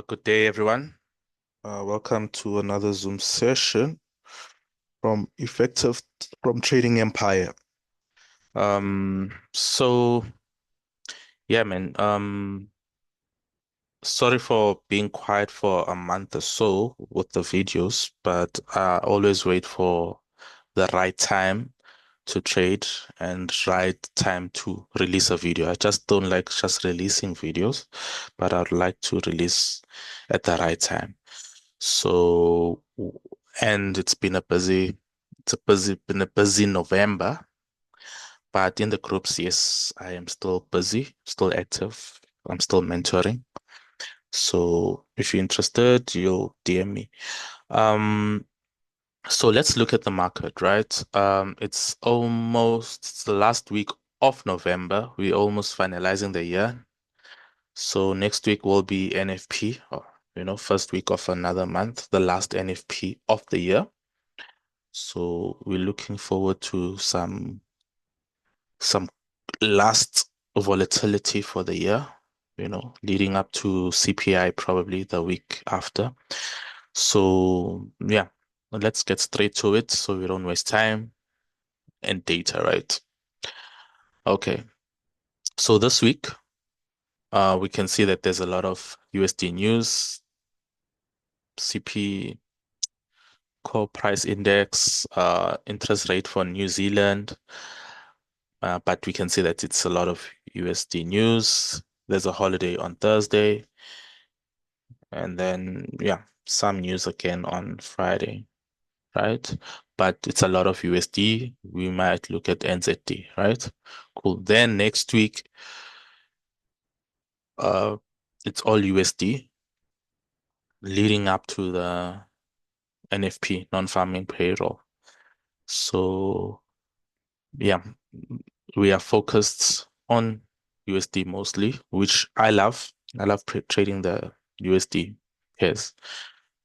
Good day, everyone. Welcome to another Zoom session from Effective from Trading Empire. So yeah, man. Sorry for being quiet for a month or so with the videos, but I always wait for the right time to trade and right time to release a video. I just don't like just releasing videos, but I'd like to release at the right time. So, and been a busy November, but in the groups, yes, I am still busy, still active. I'm still mentoring. So if you're interested, you'll DM me. Um, so let's look at the market, right? It's the last week of November. We're almost finalizing the year. So next week will be NFP, or first week of another month, the last NFP of the year. So we're looking forward to some last volatility for the year, leading up to CPI probably the week after. So yeah, let's get straight to it so we don't waste time and data, right? Okay. So this week, we can see that there's a lot of USD news, CP core price index, interest rate for New Zealand. But we can see that it's a lot of USD news. There's a holiday on Thursday, and then yeah, some news again on Friday, right? But it's a lot of USD. We might look at NZD, right? Cool. Then next week, uh, it's all USD leading up to the NFP, non-farming payroll. So yeah, we are focused on USD mostly, which I love. I love trading the USD pairs.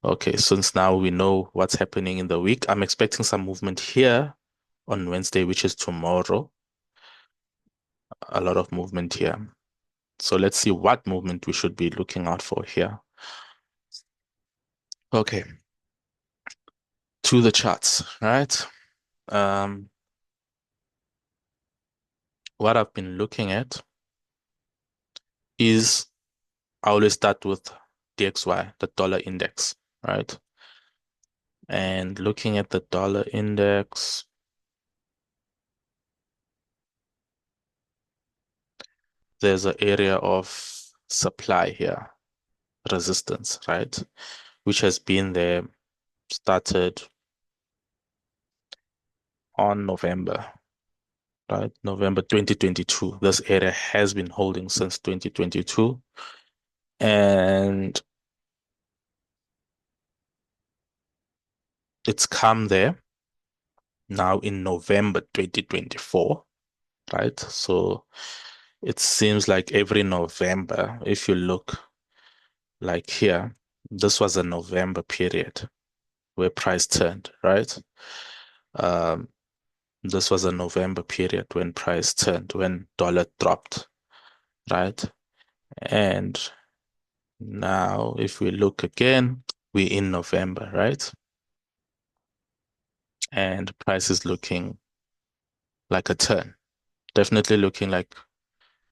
Okay, since now we know what's happening in the week, I'm expecting some movement here on Wednesday, which is tomorrow. A lot of movement here. So let's see what movement we should be looking out for here. Okay, to the charts, right? Um, what I've been looking at is I always start with DXY, the dollar index, right? And looking at the dollar index, there's an area of supply here, resistance, right? Which has been there, started on November, right? November 2022. This area has been holding since 2022. And it's come there now in November 2024, right? So it seems like every November, if you look like here, this was a November period where price turned, right? Um, this was a November period when price turned, when dollar dropped, right? And now if we look again, we're in November, right? And price is looking like a turn, definitely looking like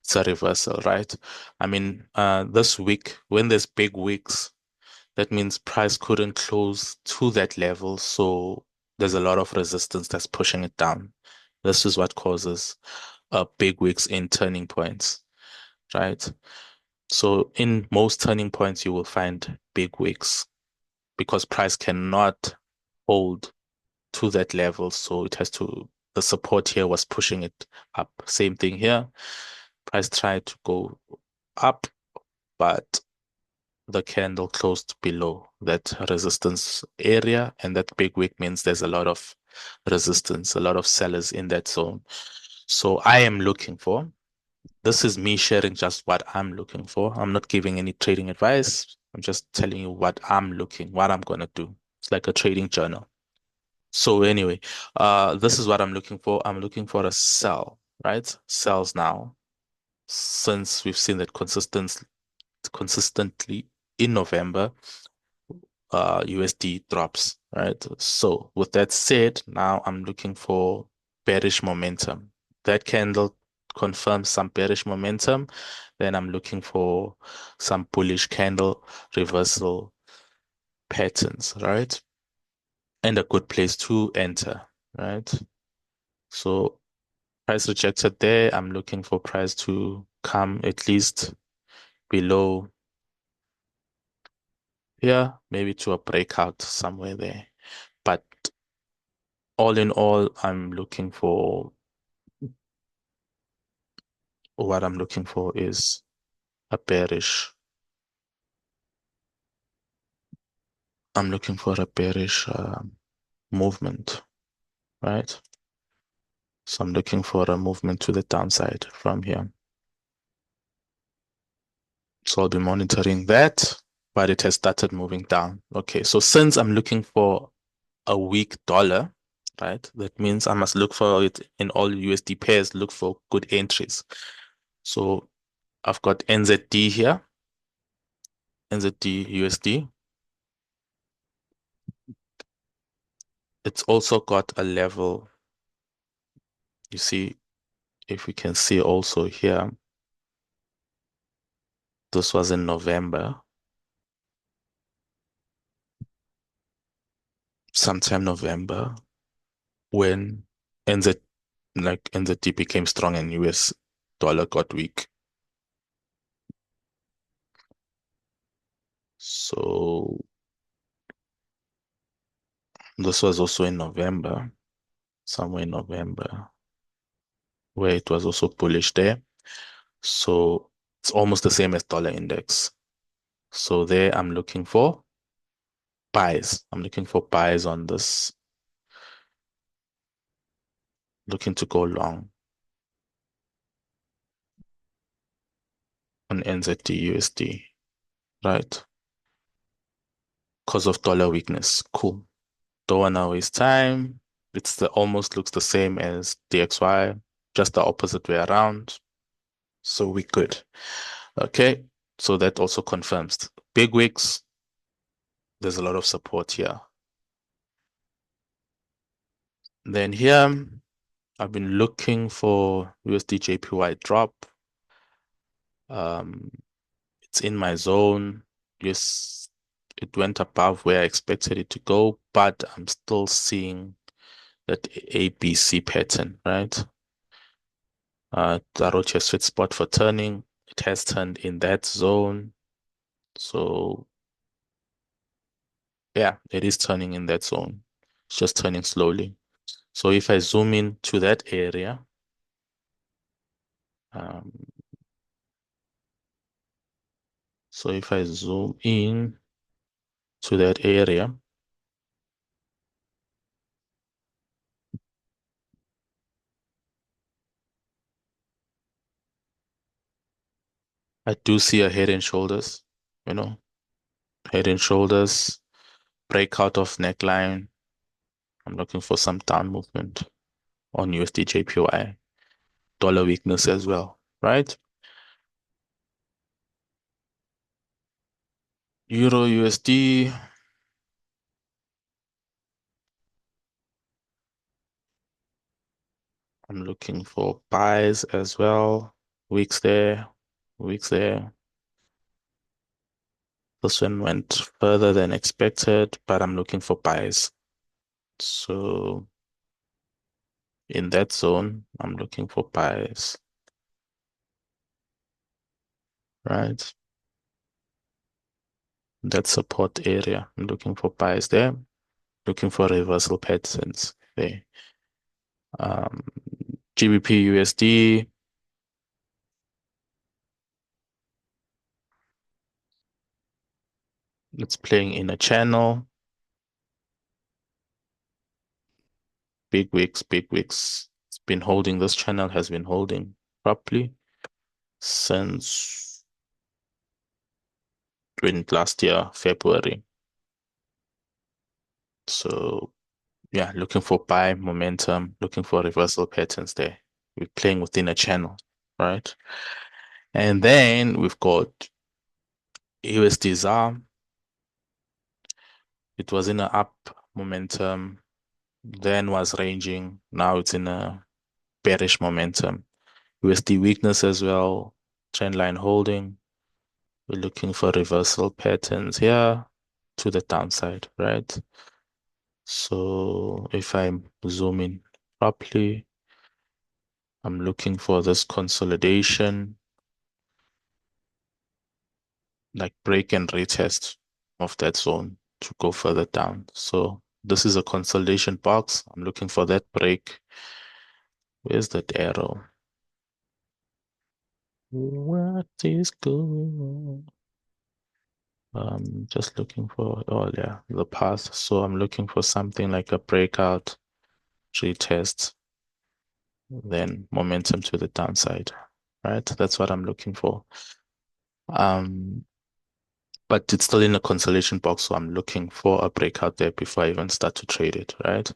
it's a reversal, right? I mean, this week, when there's big weeks, that means price couldn't close to that level. So there's a lot of resistance that's pushing it down. This is what causes big wicks in turning points, right? So in most turning points, you will find big wicks because price cannot hold to that level. So it has to, the support here was pushing it up. Same thing here. Price tried to go up, but the candle closed below that resistance area, and that big wick means there's a lot of resistance, a lot of sellers in that zone. So I am looking for, this is me sharing just what I'm looking for. I'm not giving any trading advice. I'm just telling you what I'm gonna do. It's like a trading journal. So anyway, this is what I'm looking for. I'm looking for a sell, right? Sells now, since we've seen that consistently in November, USD drops, right? So with that said, now I'm looking for bearish momentum. That candle confirms some bearish momentum. Then I'm looking for some bullish candle reversal patterns, right? And a good place to enter, right? So price rejected there. I'm looking for price to come at least below here, maybe to a breakout somewhere there. But all in all, what I'm looking for is a bearish. I'm looking for a bearish movement, right? So I'm looking for a movement to the downside from here. So I'll be monitoring that, but it has started moving down. Okay, so since I'm looking for a weak dollar, right? That means I must look for it in all USD pairs, look for good entries. So I've got NZD here, NZD USD. It's also got a level. You see, if we can see also here, this was in November, sometime November, when NZ NZD became strong and US dollar got weak. So this was also in November, somewhere in November, where it was also bullish there. So it's almost the same as dollar index. So there I'm looking for buys. I'm looking for buys on this, looking to go long on NZD USD, right? Because of dollar weakness. Cool. Don't wanna waste time. It's the almost looks the same as DXY, just the opposite way around. So we good. Okay. So that also confirms big wicks. There's a lot of support here. Then here, I've been looking for USD JPY drop. Um, it's in my zone. Yes, it went above where I expected it to go, but I'm still seeing that ABC pattern, right? Daroche sweet spot for turning. It has turned in that zone. So yeah, it is turning in that zone. It's just turning slowly. So if I zoom in to that area, um, so if I zoom in to that area, I do see a head and shoulders, you know, head and shoulders, breakout of neckline. I'm looking for some down movement on USD JPY, dollar weakness as well, right? Euro USD, I'm looking for buys as well. Weeks there, weeks there. This one went further than expected, but I'm looking for buys. So in that zone, I'm looking for buys, right? That support area, I'm looking for buys there, looking for reversal patterns there. Um, GBP USD, it's playing in a channel. Big wicks, big wicks. It's been holding, this channel has been holding properly since last year, February. So yeah, looking for buy momentum, looking for reversal patterns there. We're playing within a channel, right? And then we've got USD ZAR, it was in an up momentum, then was ranging. Now it's in a bearish momentum. USD weakness as well, trend line holding. We're looking for reversal patterns here to the downside, right? So if I zoom in properly, I'm looking for this consolidation, like break and retest of that zone to go further down. So this is a consolidation box. I'm looking for that break. Where's that arrow? What is good? Just looking for, oh yeah, the path. So I'm looking for something like a breakout, retest, then momentum to the downside, right? That's what I'm looking for. Um, but it's still in a consolidation box, so I'm looking for a breakout there before I even start to trade it, right?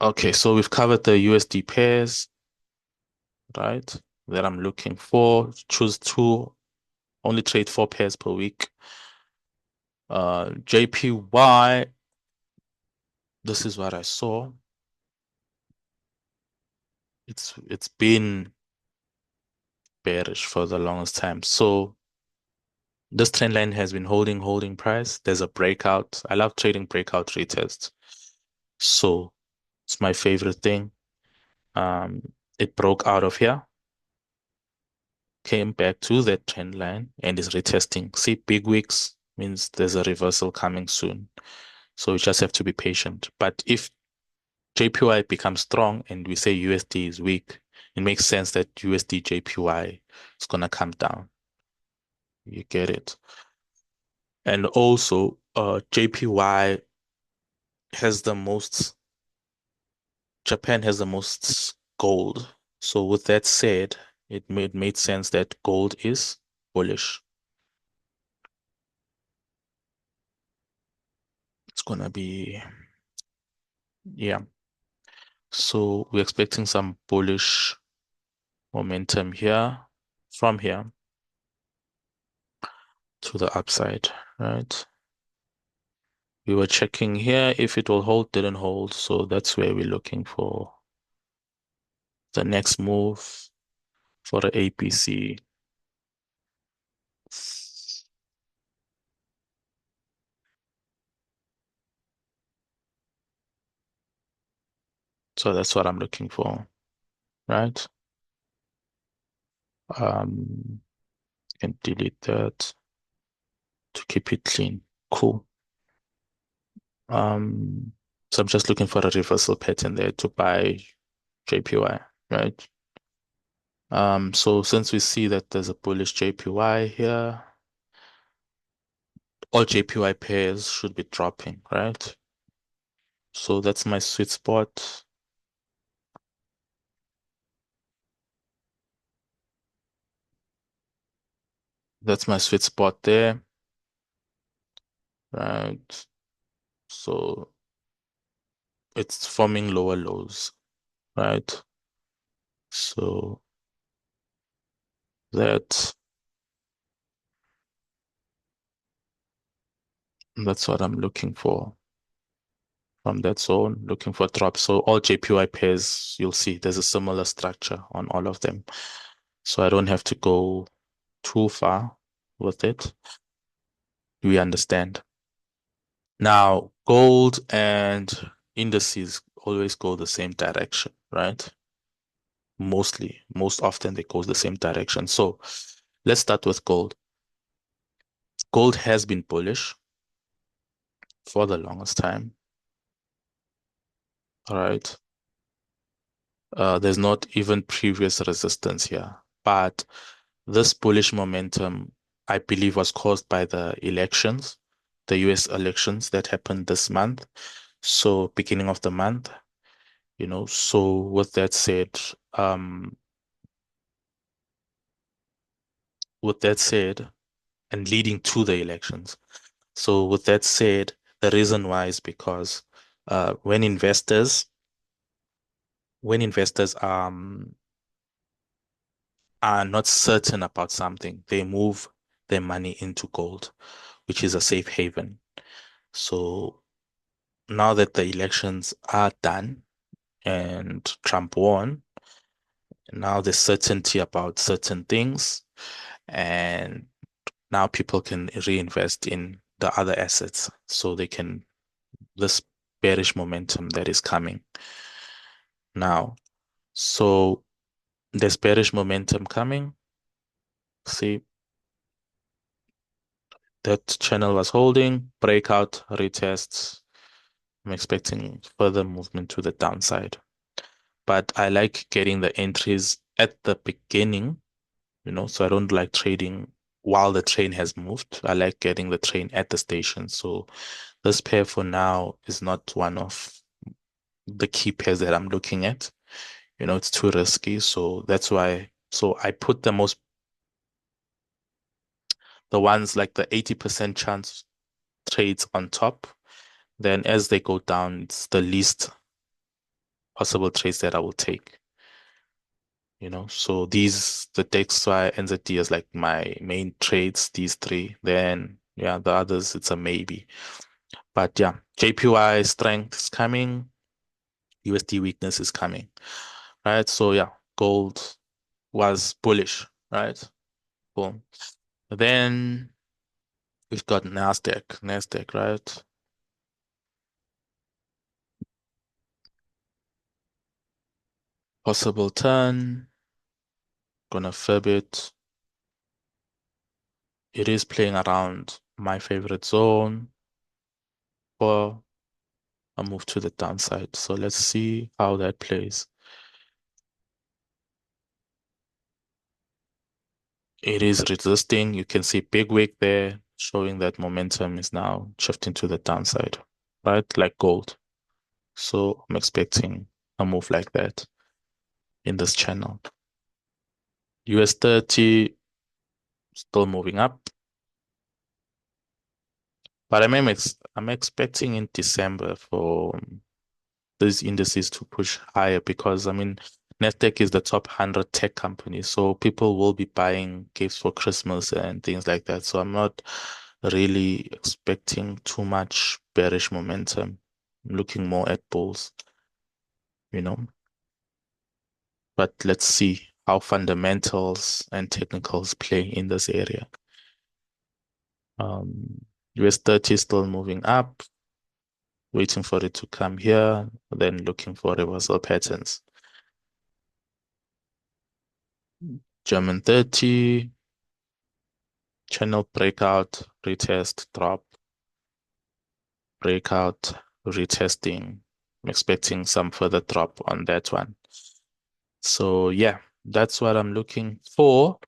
Okay, so we've covered the USD pairs, right? That I'm looking for. Choose two, only trade 4 pairs per week. JPY, this is what I saw. It's been bearish for the longest time. So this trend line has been holding price. There's a breakout. I love trading breakout retests. So it's my favorite thing. It broke out of here, came back to that trend line and is retesting. See, big wicks means there's a reversal coming soon. So we just have to be patient. But if JPY becomes strong and we say USD is weak, it makes sense that USD JPY is gonna come down. You get it? And also, JPY has the most, Japan has the most gold. So with that said, it made sense that gold is bullish. It's gonna be, yeah. So we're expecting some bullish momentum here, from here to the upside, right? We were checking here if it will hold, didn't hold. So that's where we're looking for the next move for the APC. So that's what I'm looking for, right? You can delete that to keep it clean. Cool. Um, so I'm just looking for a reversal pattern there to buy JPY, right? So since we see that there's a bullish JPY here, all JPY pairs should be dropping, right? So that's my sweet spot. That's my sweet spot there, right? So it's forming lower lows, right? So that that's what I'm looking for from that zone, looking for drops. So all JPY pairs, you'll see there's a similar structure on all of them. So I don't have to go too far with it. We understand. Now, gold and indices always go the same direction, right? Most often they go the same direction. So let's start with gold. Gold has been bullish for the longest time. All right. There's not even previous resistance here, but this bullish momentum, I believe, was caused by the elections, the US elections that happened this month. So beginning of the month, so with that said, um, with that said, and leading to the elections. So with that said, the reason why is because uh, when investors when investors are not certain about something, they move their money into gold, which is a safe haven. So now that the elections are done and Trump won, now there's certainty about certain things, and now people can reinvest in the other assets so they can, this bearish momentum that is coming now. So there's bearish momentum coming. See, that channel was holding, breakout, retests. I'm expecting further movement to the downside. But I like getting the entries at the beginning, so I don't like trading while the train has moved. I like getting the train at the station. So this pair for now is not one of the key pairs that I'm looking at. It's too risky. So that's why. So I put the ones like the 80% chance trades on top. Then as they go down, it's the least possible trades that I will take. So the DXY and ZD is like my main trades, these three. Then yeah, the others, it's a maybe. But yeah, JPY strength is coming, USD weakness is coming, right? So yeah, gold was bullish, right? Boom. Then we've got Nasdaq, right? Possible turn, gonna fib it. It is playing around my favorite zone for a move to the downside. So let's see how that plays. It is resisting. You can see big wick there, showing that momentum is now shifting to the downside, right? Like gold. So I'm expecting a move like that in this channel. US 30 still moving up, but I'm expecting in December for these indices to push higher because Nasdaq is the top 100 tech companies, so people will be buying gifts for Christmas and things like that. So I'm not really expecting too much bearish momentum. I'm looking more at bulls, you know. But let's see how fundamentals and technicals play in this area. US 30 is still moving up, waiting for it to come here, then looking for reversal patterns. German 30, channel breakout, retest, drop, breakout, retesting. I'm expecting some further drop on that one. So yeah, that's what I'm looking for.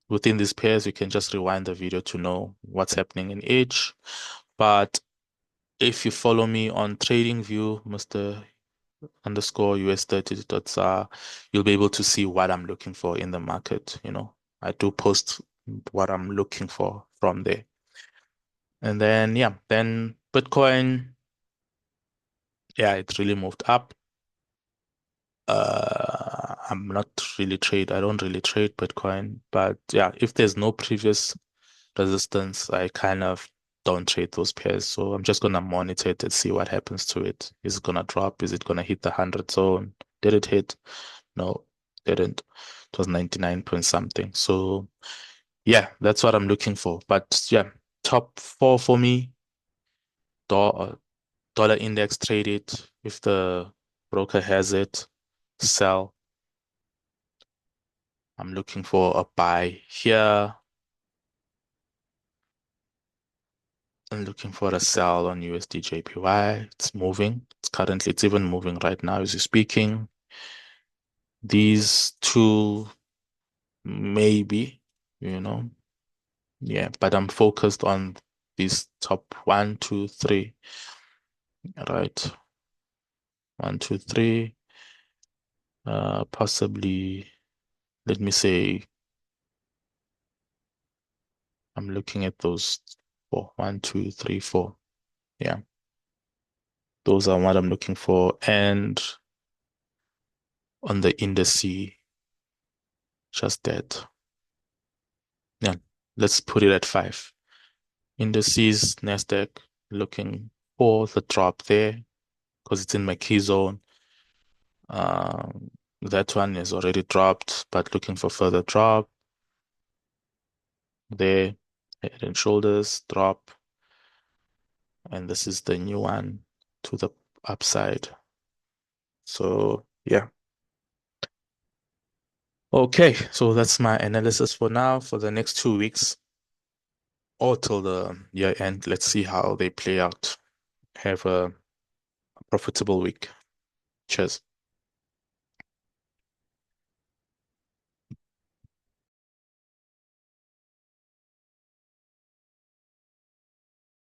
Within these pairs, you can just rewind the video to know what's happening in each. But if you follow me on TradingView, Mr. underscore US 30.ZAR, you'll be able to see what I'm looking for in the market. I do post what I'm looking for from there. And then, yeah, then Bitcoin, yeah, it really moved up. I'm not really I don't really trade Bitcoin, but yeah, if there's no previous resistance, I kind of don't trade those pairs. So I'm just gonna monitor it and see what happens to it. Is it gonna drop? Is it gonna hit the 100 zone? Did it hit? No, didn't. It was 99 point something. So yeah, that's what I'm looking for. But yeah, top four for me, dollar index trade it. If the broker has it, sell. I'm looking for a buy here. I'm looking for a sell on USD JPY. It's moving. It's even moving right now as you're speaking. These two, maybe, you know. Yeah, but I'm focused on these top one, two, three. Right. One, two, three. Possibly, let me say, I'm looking at those four. One, two, three, four. Yeah. Those are what I'm looking for. And on the indice, just that. Yeah, let's put it at 5. Indices, Nasdaq, looking for the drop there because it's in my key zone. That one is already dropped, but looking for further drop there. Head and shoulders drop, and this is the new one to the upside. So yeah. Okay, so that's my analysis for now. For the next 2 weeks or till the year end, let's see how they play out. Have a profitable week. Cheers.